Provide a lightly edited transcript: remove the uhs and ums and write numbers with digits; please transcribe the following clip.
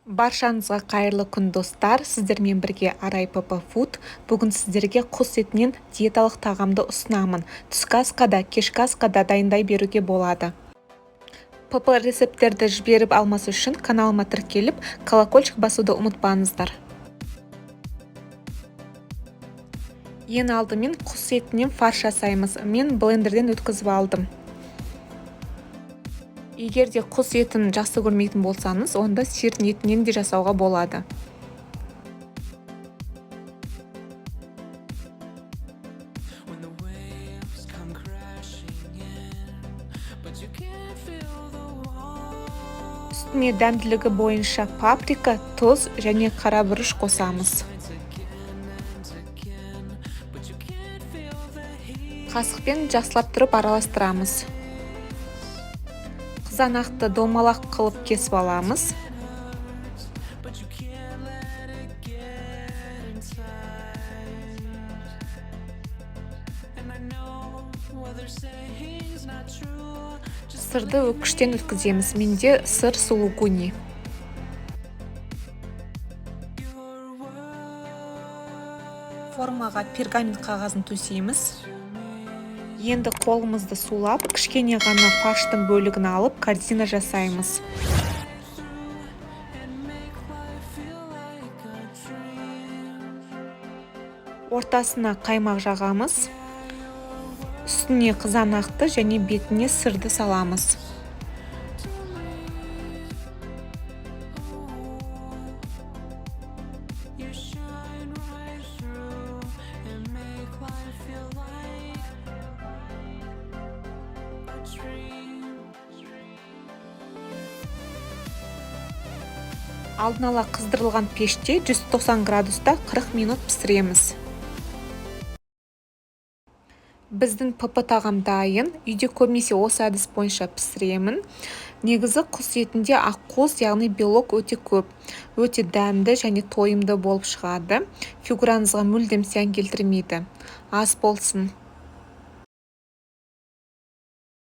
Баршаңызға қайырлы күн достар, сіздермен бірге Арай ПП Food. Бүгін сіздерге құс етінен диеталық тағамды ұсынамын. Түскі асқа да, кешкі асқа да дайындай беруге болады. ПП рецепттерді жіберіп алмас үшін каналыма тіркеліп, колокольчик басуды ұмытпаңыздар. Ең алдымен құс етінен фарш жасаймыз. Мен блендерден өткізіп алдым. Егер де құс етін жақсы көрмейтін болсаңыз, онда сиырдың етінен де жасауға болады. Үстіне дәмділігі бойынша паприка, тұз және қара бұрыш қосамыз. Қасықпен жақсылап тұрып араластырамыз. Қызанақты домалақ қылып кесіп аламыз. Сырды өткіштен өткіземіз. Менде сыр сулугуни. Формаға пергамент қағазын төсейміз. Енді қолымызды сулап, кішкене ғана фарштың бөлігін алып, корзина жасаймыз. Ортасына қаймақ жағамыз. Үстіне қызанақты және бетіне сырды саламыз. Алдын ала қыздырылған пеште 190 градуста 40 минут пісіреміз. Біздің ПП тағам дайын. Үйде көбінесе осы әдіс бойынша пісіремін. Негізі құс етінде ақуыз, яғни белок өте көп. Өте дәмді және тойымды болып шығады. Фигураңызға мүлдем зиян келтірмейді. Ас болсын.